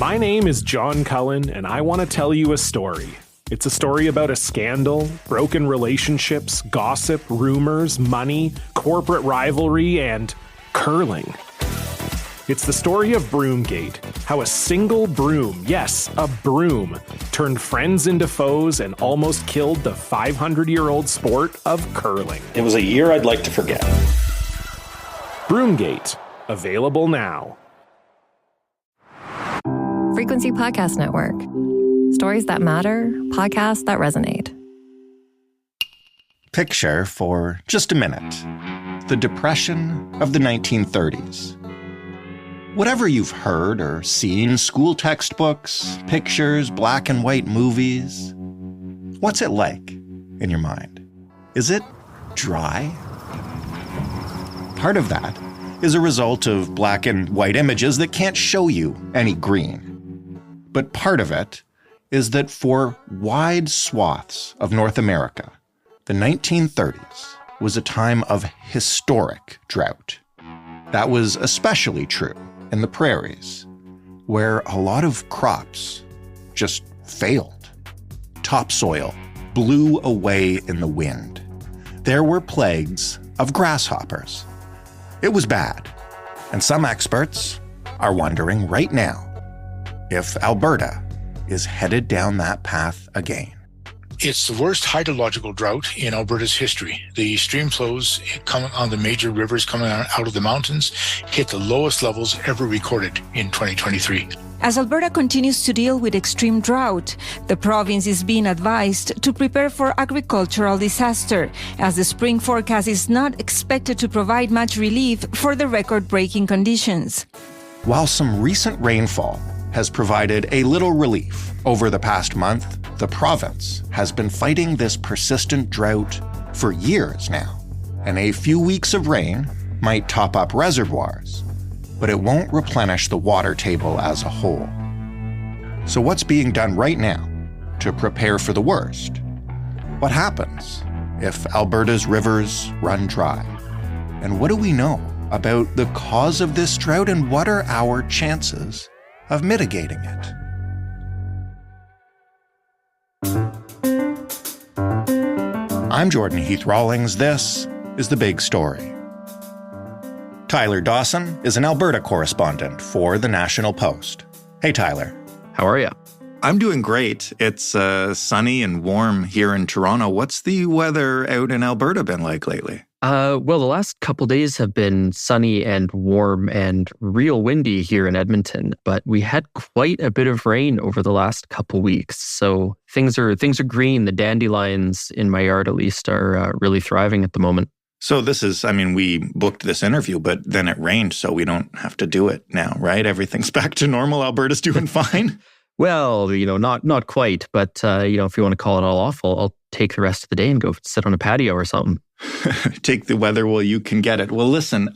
My name is John Cullen, and I want to tell you a story. It's a story about a scandal, broken relationships, gossip, rumors, money, corporate rivalry, and curling. It's the story of Broomgate, how a single broom, yes, a broom, turned friends into foes and almost killed the 500-year-old sport of curling. It was a year I'd like to forget. Broomgate, available now. Frequency Podcast Network. Stories that matter, podcasts that resonate. Picture for just a minute the Depression of the 1930s. Whatever you've heard or seen, school textbooks, pictures, black and white movies, what's it like in your mind? Is it dry? Part of that is a result of black and white images that can't show you any green. But part of it is that for wide swaths of North America, the 1930s was a time of historic drought. That was especially true in the prairies, where a lot of crops just failed. Topsoil blew away in the wind. There were plagues of grasshoppers. It was bad, and some experts are wondering right now if Alberta is headed down that path again. It's the worst hydrological drought in Alberta's history. The stream flows coming on the major rivers coming out of the mountains hit the lowest levels ever recorded in 2023. As Alberta continues to deal with extreme drought, the province is being advised to prepare for agricultural disaster, as the spring forecast is not expected to provide much relief for the record-breaking conditions. While some recent rainfall has provided a little relief over the past month, the province has been fighting this persistent drought for years now. And a few weeks of rain might top up reservoirs, but it won't replenish the water table as a whole. So what's being done right now to prepare for the worst? What happens if Alberta's rivers run dry? And what do we know about the cause of this drought, and what are our chances of mitigating it? I'm Jordan Heath Rawlings. This is The Big Story. Tyler Dawson is an Alberta correspondent for The National Post. Hey, Tyler. How are you? I'm doing great. It's sunny and warm here in Toronto. What's the weather out in Alberta been like lately? Well, the last couple days have been sunny and warm and real windy here in Edmonton, but we had quite a bit of rain over the last couple weeks. So things are green. The dandelions in my yard, at least, are really thriving at the moment. So this is, we booked this interview, but then it rained, so we don't have to do it now, right? Everything's back to normal. Alberta's doing fine. Well, not quite, but if you want to call it all off, I'll take the rest of the day and go sit on a patio or something. Take the weather while you can get it. Well, listen,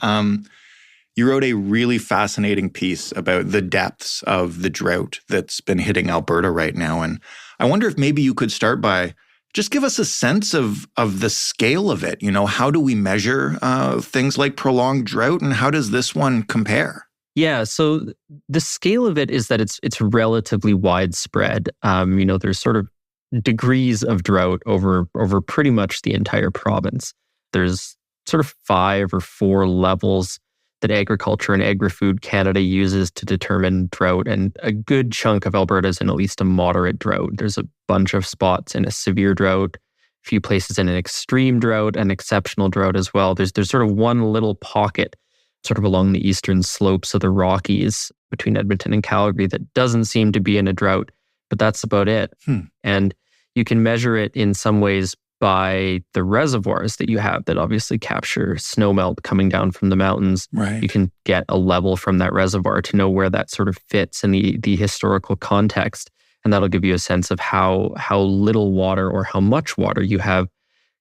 you wrote a really fascinating piece about the depths of the drought that's been hitting Alberta right now. And I wonder if maybe you could start by just give us a sense of the scale of it. How do we measure things like prolonged drought, and how does this one compare? Yeah, so the scale of it is that it's relatively widespread. There's sort of degrees of drought over pretty much the entire province. There's sort of 5 or 4 levels that Agriculture and Agri-Food Canada uses to determine drought, and a good chunk of Alberta is in at least a moderate drought. There's a bunch of spots in a severe drought, a few places in an extreme drought, an exceptional drought as well. There's sort of one little pocket sort of along the eastern slopes of the Rockies between Edmonton and Calgary that doesn't seem to be in a drought, but that's about it. And you can measure it in some ways by the reservoirs that you have that obviously capture snowmelt coming down from the mountains. Right. You can get a level from that reservoir to know where that sort of fits in the historical context. And that'll give you a sense of how little water or how much water you have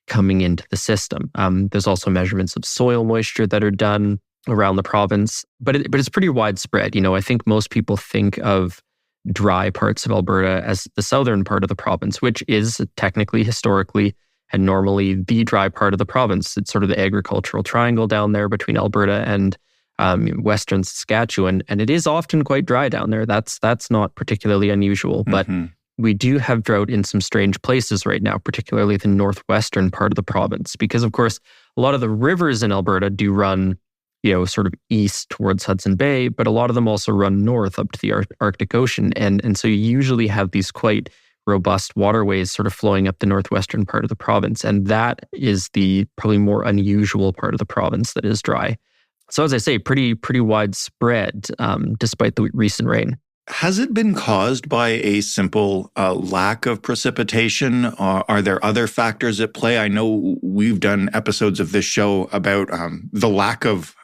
coming into the system. There's also measurements of soil moisture that are done around the province, but it's pretty widespread. I think most people think of dry parts of Alberta as the southern part of the province, which is technically, historically, and normally the dry part of the province. It's sort of the agricultural triangle down there between Alberta and Western Saskatchewan, and it is often quite dry down there. That's not particularly unusual, but we do have drought in some strange places right now, particularly the northwestern part of the province, because of course, a lot of the rivers in Alberta do run, sort of east towards Hudson Bay, but a lot of them also run north up to the Arctic Ocean. And so you usually have these quite robust waterways sort of flowing up the northwestern part of the province. And that is the probably more unusual part of the province that is dry. So as I say, pretty widespread, despite the recent rain. Has it been caused by a simple lack of precipitation? Are there other factors at play? I know we've done episodes of this show about the lack of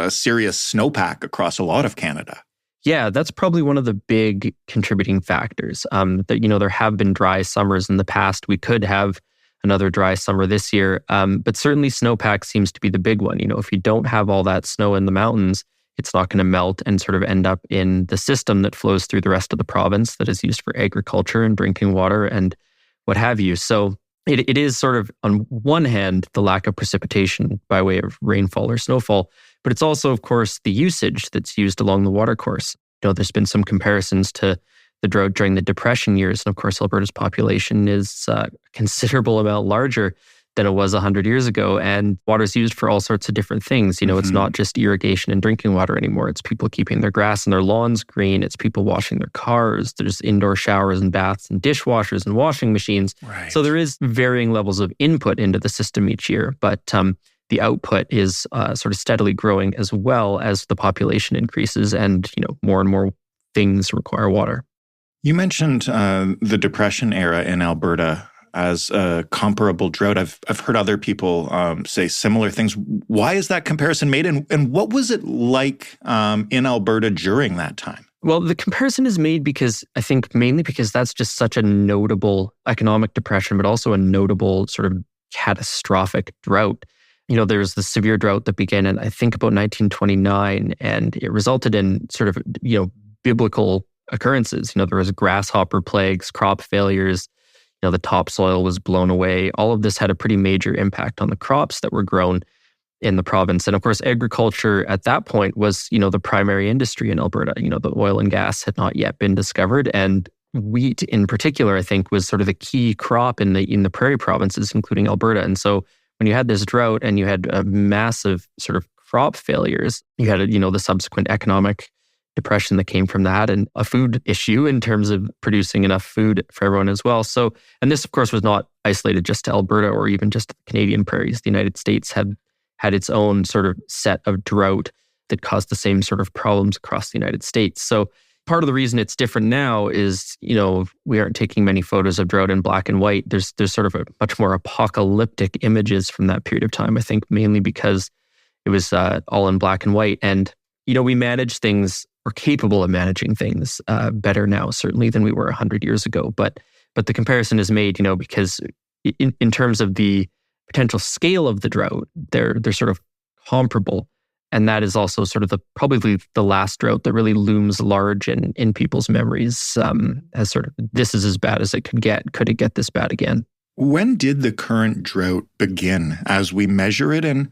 serious snowpack across a lot of Canada. Yeah, that's probably one of the big contributing factors. That there have been dry summers in the past. We could have another dry summer this year, but certainly snowpack seems to be the big one. If you don't have all that snow in the mountains, it's not going to melt and sort of end up in the system that flows through the rest of the province that is used for agriculture and drinking water and what have you. So it is sort of, on one hand, the lack of precipitation by way of rainfall or snowfall, but it's also, of course, the usage that's used along the watercourse. There's been some comparisons to the drought during the Depression years. And of course, Alberta's population is a considerable amount larger than it was 100 years ago. And water is used for all sorts of different things. It's not just irrigation and drinking water anymore. It's people keeping their grass and their lawns green. It's people washing their cars. There's indoor showers and baths and dishwashers and washing machines. Right. So there is varying levels of input into the system each year. But the output is sort of steadily growing as well as the population increases and, more and more things require water. You mentioned the Depression era in Alberta as a comparable drought. I've heard other people say similar things. Why is that comparison made? And what was it like in Alberta during that time? Well, the comparison is made mainly because that's just such a notable economic depression, but also a notable sort of catastrophic drought. There's the severe drought that began in, I think, about 1929, and it resulted in sort of, biblical occurrences. There was grasshopper plagues, crop failures, the topsoil was blown away. All of this had a pretty major impact on the crops that were grown in the province. And of course, agriculture at that point was, the primary industry in Alberta. The oil and gas had not yet been discovered. And wheat in particular, I think, was sort of the key crop in the prairie provinces, including Alberta. And so when you had this drought and you had massive sort of crop failures, you had, the subsequent economic depression that came from that, and a food issue in terms of producing enough food for everyone as well. So, and this, of course, was not isolated just to Alberta or even just the Canadian prairies. The United States had its own sort of set of drought that caused the same sort of problems across the United States. So part of the reason it's different now is, we aren't taking many photos of drought in black and white. There's sort of a much more apocalyptic images from that period of time, I think mainly because it was all in black and white. And, we manage things, we're capable of managing things better now, certainly than we were 100 years ago. But the comparison is made, because in terms of the potential scale of the drought, they're sort of comparable. And that is also sort of probably the last drought that really looms large in people's memories as sort of, this is as bad as it could get. Could it get this bad again? When did the current drought begin as we measure it? And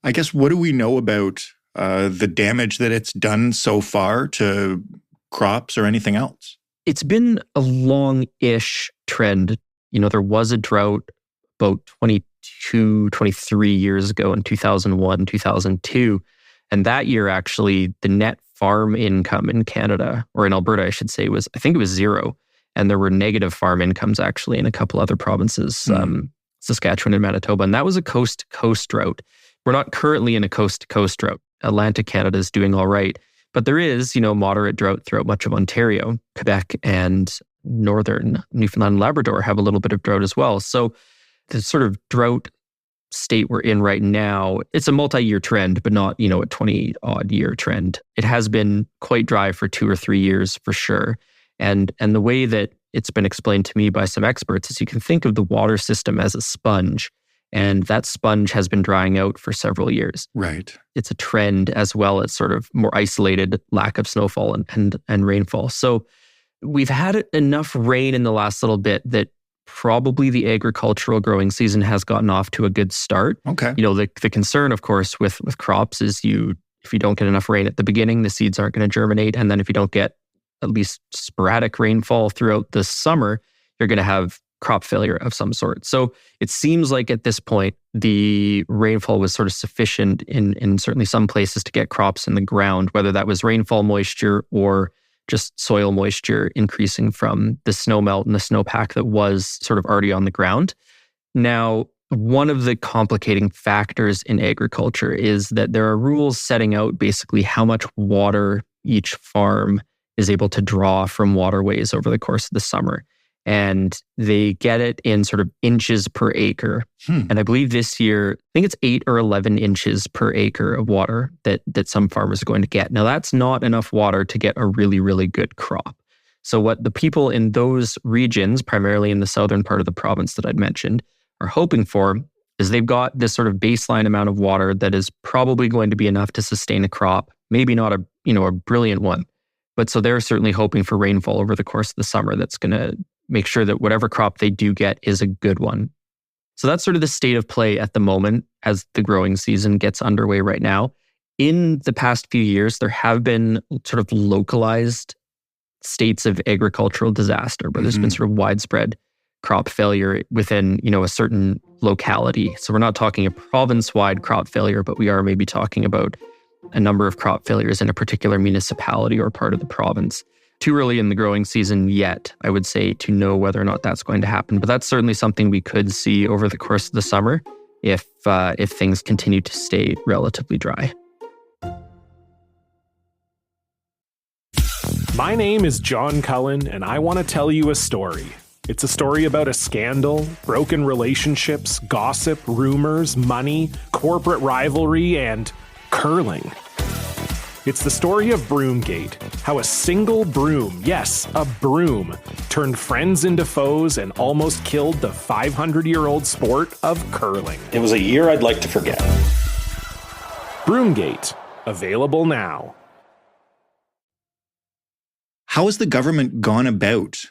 I guess, what do we know about the damage that it's done so far to crops or anything else? It's been a long-ish trend. There was a drought about 23 years ago in 2001, 2002. And that year, actually, the net farm income in Canada, or in Alberta, I should say, I think it was zero. And there were negative farm incomes, actually, in a couple other provinces, Saskatchewan and Manitoba. And that was a coast-to-coast drought. We're not currently in a coast-to-coast drought. Atlantic Canada is doing all right. But there is, moderate drought throughout much of Ontario. Quebec and northern Newfoundland and Labrador have a little bit of drought as well. So the sort of drought state we're in right now, it's a multi-year trend, but not, a 20-odd year trend. It has been quite dry for 2 or 3 years for sure. And the way that it's been explained to me by some experts is you can think of the water system as a sponge. And that sponge has been drying out for several years. Right. It's a trend as well as sort of more isolated lack of snowfall and rainfall. So we've had enough rain in the last little bit that probably the agricultural growing season has gotten off to a good start. Okay. The concern, of course, with crops is If you don't get enough rain at the beginning, the seeds aren't going to germinate. And then if you don't get at least sporadic rainfall throughout the summer, you're going to have crop failure of some sort. So it seems like at this point, the rainfall was sort of sufficient in certainly some places to get crops in the ground, whether that was rainfall moisture or just soil moisture increasing from the snow melt and the snowpack that was sort of already on the ground. Now, one of the complicating factors in agriculture is that there are rules setting out basically how much water each farm is able to draw from waterways over the course of the summer. And they get it in sort of inches per acre. And I believe this year, I think it's 8 or 11 inches per acre of water that some farmers are going to get. Now, that's not enough water to get a really, really good crop. So what the people in those regions, primarily in the southern part of the province that I'd mentioned, are hoping for is they've got this sort of baseline amount of water that is probably going to be enough to sustain a crop, maybe not a brilliant one. But so they're certainly hoping for rainfall over the course of the summer that's going to make sure that whatever crop they do get is a good one. So that's sort of the state of play at the moment as the growing season gets underway right now. In the past few years, there have been sort of localized states of agricultural disaster where there's been sort of widespread crop failure within, a certain locality. So we're not talking a province-wide crop failure, but we are maybe talking about a number of crop failures in a particular municipality or part of the province. Too early in the growing season yet, I would say, to know whether or not that's going to happen. But that's certainly something we could see over the course of the summer if things continue to stay relatively dry. My name is John Cullen, and I want to tell you a story. It's a story about a scandal, broken relationships, gossip, rumors, money, corporate rivalry, and curling. It's the story of Broomgate, how a single broom, yes, a broom, turned friends into foes and almost killed the 500-year-old sport of curling. It was a year I'd like to forget. Broomgate, available now. How has the government gone about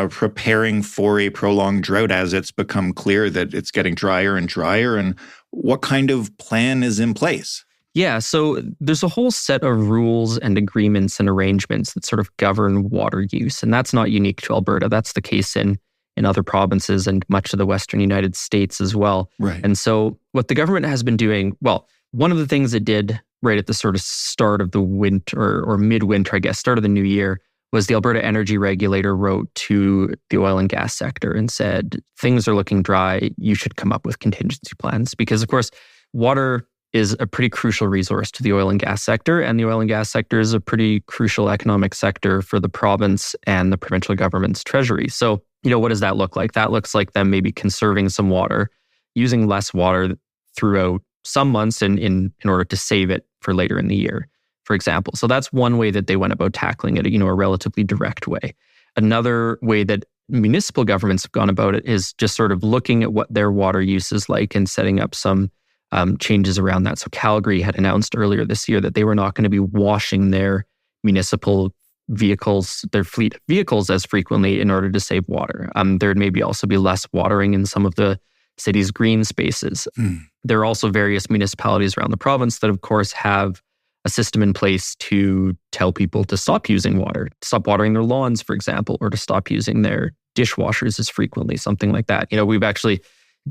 preparing for a prolonged drought as it's become clear that it's getting drier and drier? And what kind of plan is in place? Yeah, so there's a whole set of rules and agreements and arrangements that sort of govern water use. And that's not unique to Alberta. That's the case in other provinces and much of the Western United States as well. Right. And so what the government has been doing, well, one of the things it did right at the sort of start of the winter or midwinter, I guess, start of the new year, was the Alberta Energy Regulator wrote to the oil and gas sector and said, things are looking dry, you should come up with contingency plans. Because, of course, water is a pretty crucial resource to the oil and gas sector. And the oil and gas sector is a pretty crucial economic sector for the province and the provincial government's treasury. So, what does that look like? That looks like them maybe conserving some water, using less water throughout some months in order to save it for later in the year, for example. So that's one way that they went about tackling it, a relatively direct way. Another way that municipal governments have gone about it is just sort of looking at what their water use is like and setting up some changes around that. So Calgary had announced earlier this year that they were not going to be washing their municipal vehicles, their fleet of vehicles as frequently in order to save water. There'd maybe also be less watering in some of the city's green spaces. There are also various municipalities around the province that, of course, have a system in place to tell people to stop using water, to stop watering their lawns, for example, or to stop using their dishwashers as frequently, something like that.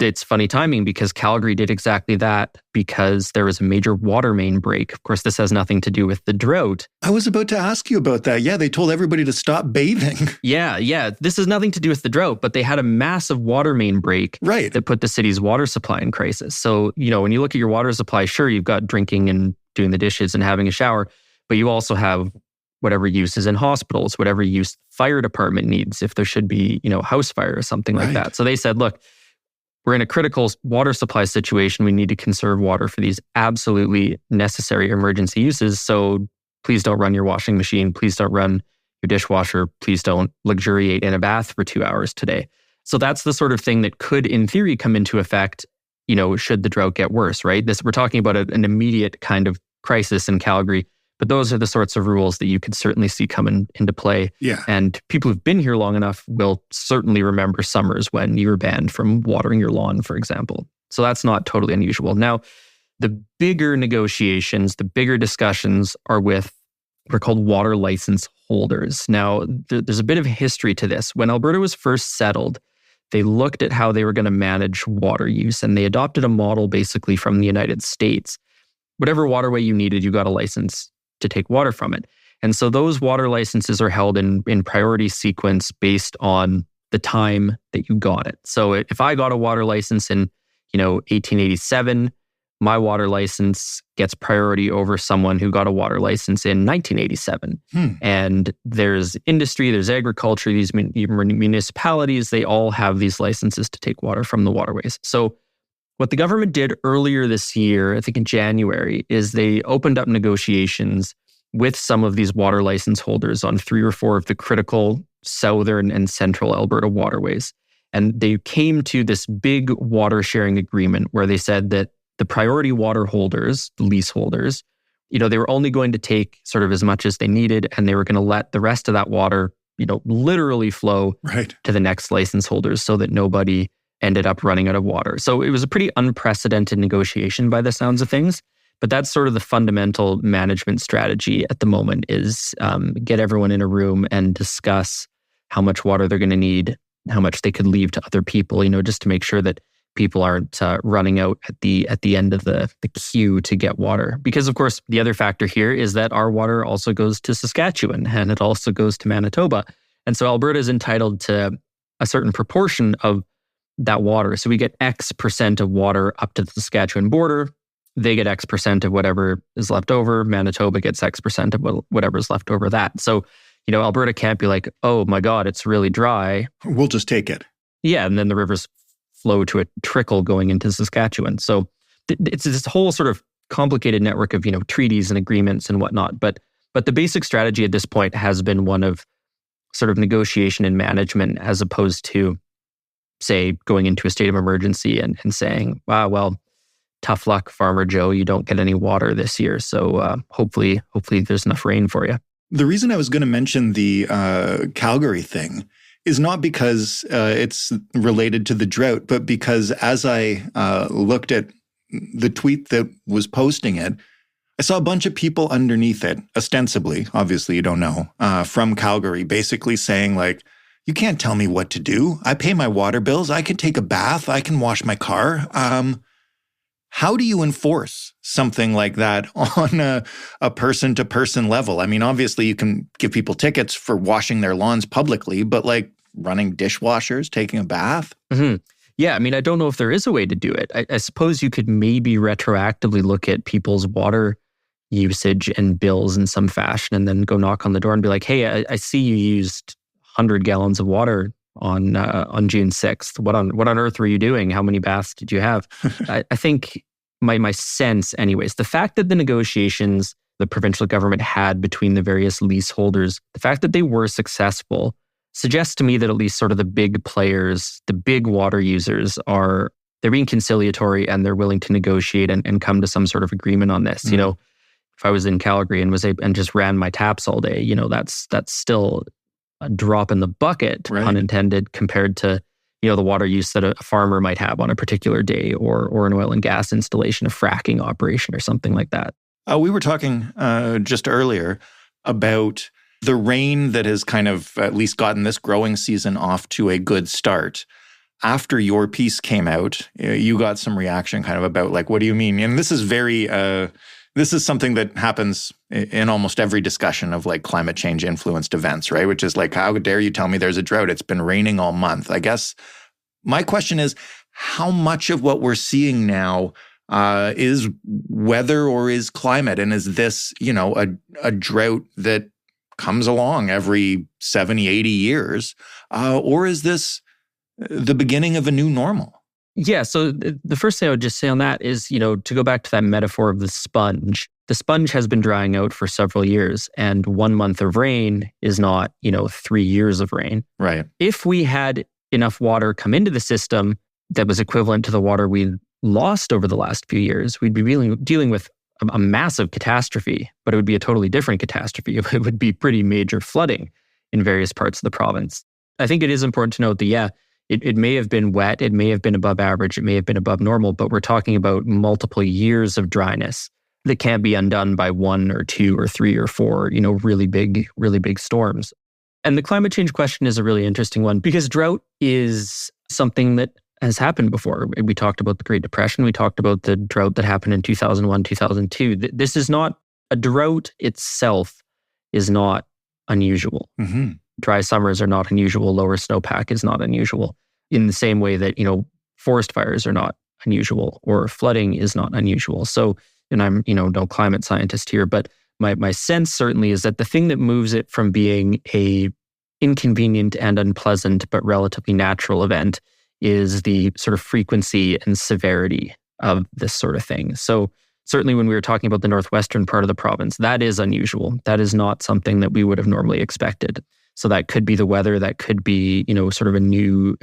It's funny timing because Calgary did exactly that because there was a major water main break. Of course, this has nothing to do with the drought. I was about to ask you about that. Yeah, they told everybody to stop bathing. Yeah. This has nothing to do with the drought, but they had a massive water main break that put the city's water supply in crisis. So, when you look at your water supply, sure, you've got drinking and doing the dishes and having a shower, but you also have whatever use is in hospitals, whatever use fire department needs if there should be, house fire or something like that. So they said, look, we're in a critical water supply situation. We need to conserve water for these absolutely necessary emergency uses. So please don't run your washing machine. Please don't run your dishwasher. Please don't luxuriate in a bath for 2 hours today. So that's the sort of thing that could, in theory, come into effect, should the drought get worse, right? We're talking about an immediate kind of crisis in Calgary. But those are the sorts of rules that you could certainly see coming into play. Yeah. And people who've been here long enough will certainly remember summers when you were banned from watering your lawn, for example. So that's not totally unusual. Now, The bigger negotiations, the bigger discussions are with what are called water license holders. Now, there's a bit of history to this. When Alberta was first settled, they looked at how they were going to manage water use, and they adopted a model basically from the United States. Whatever waterway you needed, you got a license to take water from it. And so those water licenses are held in priority sequence based on the time that you got it. So if I got a water license in, 1887, my water license gets priority over someone who got a water license in 1987. And there's industry, there's agriculture, these municipalities, they all have these licenses to take water from the waterways. So what the government did earlier this year, I think in January, is they opened up negotiations with some of these water license holders on 3 or 4 of the critical southern and central Alberta waterways. And they came to this big water sharing agreement where they said that the priority water holders, the leaseholders, they were only going to take sort of as much as they needed, and they were going to let the rest of that water, literally flow to the next license holders so that nobody ended up running out of water. So it was a pretty unprecedented negotiation by the sounds of things. But that's sort of the fundamental management strategy at the moment is get everyone in a room and discuss how much water they're going to need, how much they could leave to other people, just to make sure that people aren't running out at the end of the queue to get water. Because, of course, the other factor here is that our water also goes to Saskatchewan and it also goes to Manitoba. And so Alberta is entitled to a certain proportion of that water. So we get X percent of water up to the Saskatchewan border. They get X percent of whatever is left over. Manitoba gets X percent of whatever's left over that. So, Alberta can't be like, oh my God, it's really dry. We'll just take it. Yeah, and then the rivers flow to a trickle going into Saskatchewan. So it's this whole sort of complicated network of, treaties and agreements and whatnot. But the basic strategy at this point has been one of sort of negotiation and management as opposed to, say, going into a state of emergency and saying, wow, well, tough luck, Farmer Joe, you don't get any water this year. So hopefully there's enough rain for you. The reason I was going to mention the Calgary thing is not because it's related to the drought, but because as I looked at the tweet that was posting it, I saw a bunch of people underneath it, ostensibly, obviously you don't know, from Calgary, basically saying like, you can't tell me what to do. I pay my water bills. I can take a bath. I can wash my car. How do you enforce something like that on a person-to-person level? I mean, obviously, you can give people tickets for washing their lawns publicly, but like running dishwashers, taking a bath? Mm-hmm. Yeah, I mean, I don't know if there is a way to do it. I suppose you could maybe retroactively look at people's water usage and bills in some fashion and then go knock on the door and be like, hey, I see you used 100 gallons of water on June 6th. What on earth were you doing? How many baths did you have? I think my sense anyways, the fact that the negotiations the provincial government had between the various leaseholders, the fact that they were successful suggests to me that at least sort of the big players, the big water users they're being conciliatory and they're willing to negotiate and come to some sort of agreement on this. Mm. If I was in Calgary and just ran my taps all day, that's still a drop in the bucket, right, unintended, compared to, the water use that a farmer might have on a particular day or an oil and gas installation, a fracking operation or something like that. We were talking just earlier about the rain that has kind of at least gotten this growing season off to a good start. After your piece came out, you got some reaction kind of about like, what do you mean? And this is this is something that happens in almost every discussion of like climate change influenced events, right? Which is like, how dare you tell me there's a drought? It's been raining all month. I guess my question is, how much of what we're seeing now is weather or is climate? And is this, a drought that comes along every 70, 80 years? Or is this the beginning of a new normal? Yeah, so the first thing I would just say on that is, to go back to that metaphor of the sponge has been drying out for several years, and 1 month of rain is not, 3 years of rain. Right. If we had enough water come into the system that was equivalent to the water we lost over the last few years, we'd be dealing with a massive catastrophe, but it would be a totally different catastrophe. It would be pretty major flooding in various parts of the province. I think it is important to note that, It may have been wet, it may have been above average, it may have been above normal, but we're talking about multiple years of dryness that can't be undone by 1 or 2 or 3 or 4, really big storms. And the climate change question is a really interesting one because drought is something that has happened before. We talked about the Great Depression. We talked about the drought that happened in 2001, 2002. This is not, a drought itself is not unusual. Mm-hmm. Dry summers are not unusual. Lower snowpack is not unusual. In the same way that, forest fires are not unusual or flooding is not unusual. So, and I'm, no climate scientist here, but my sense certainly is that the thing that moves it from being a inconvenient and unpleasant but relatively natural event is the sort of frequency and severity of this sort of thing. So certainly when we were talking about the northwestern part of the province, that is unusual. That is not something that we would have normally expected. So that could be the weather, that could be, sort of a new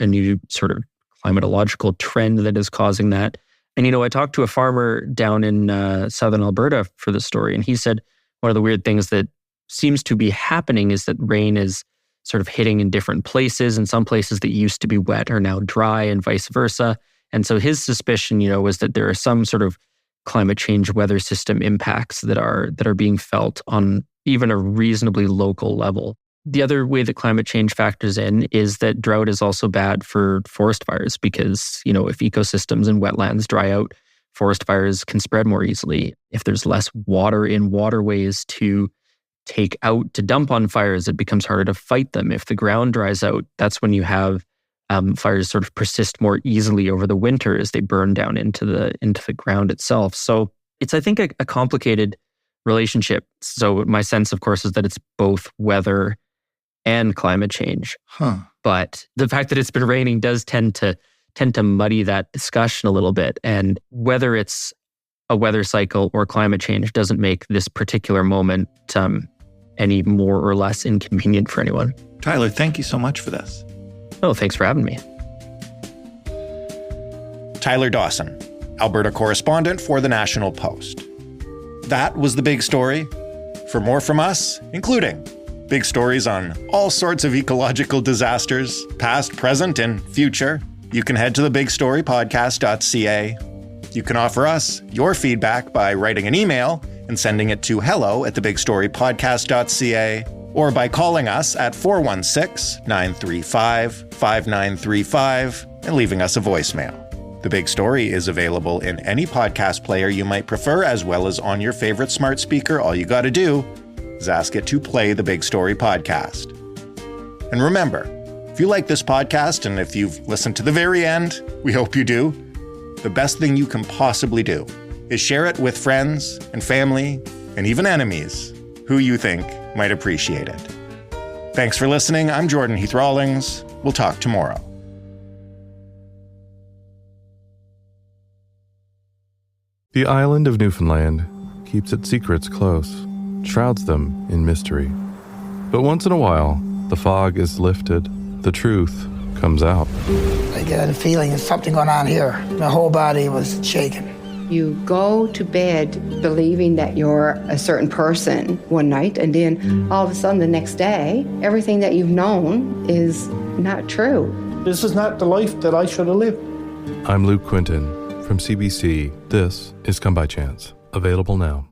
sort of climatological trend that is causing that. And, I talked to a farmer down in southern Alberta for the story, and he said one of the weird things that seems to be happening is that rain is sort of hitting in different places, and some places that used to be wet are now dry and vice versa. And so his suspicion, was that there are some sort of climate change weather system impacts that are being felt on even a reasonably local level. The other way that climate change factors in is that drought is also bad for forest fires because, if ecosystems and wetlands dry out, forest fires can spread more easily. If there's less water in waterways to take out to dump on fires, it becomes harder to fight them. If the ground dries out, that's when you have fires sort of persist more easily over the winter as they burn down into the ground itself. So it's, I think, a complicated relationship. So my sense, of course, is that it's both weather and climate change. But the fact that it's been raining does tend to muddy that discussion a little bit. And whether it's a weather cycle or climate change doesn't make this particular moment any more or less inconvenient for anyone. Tyler, thank you so much for this. Oh, thanks for having me. Tyler Dawson, Alberta correspondent for the National Post. That was the big story. For more from us, including big stories on all sorts of ecological disasters, past, present, and future, you can head to thebigstorypodcast.ca. You can offer us your feedback by writing an email and sending it to hello@thebigstorypodcast.ca, or by calling us at 416-935-5935 and leaving us a voicemail. The Big Story is available in any podcast player you might prefer, as well as on your favorite smart speaker. All you got to do is ask it to play the Big Story podcast. And remember, if you like this podcast, and if you've listened to the very end, we hope you do, the best thing you can possibly do is share it with friends and family and even enemies who you think might appreciate it. Thanks for listening. I'm Jordan Heath-Rawlings. We'll talk tomorrow. The island of Newfoundland keeps its secrets close, shrouds them in mystery. But once in a while, the fog is lifted, the truth comes out. I get a feeling there's something going on here. My whole body was shaking. You go to bed believing that you're a certain person one night, and then all of a sudden the next day, everything that you've known is not true. This is not the life that I should have lived. I'm Luke Quinton from CBC. This is Come By Chance, available now.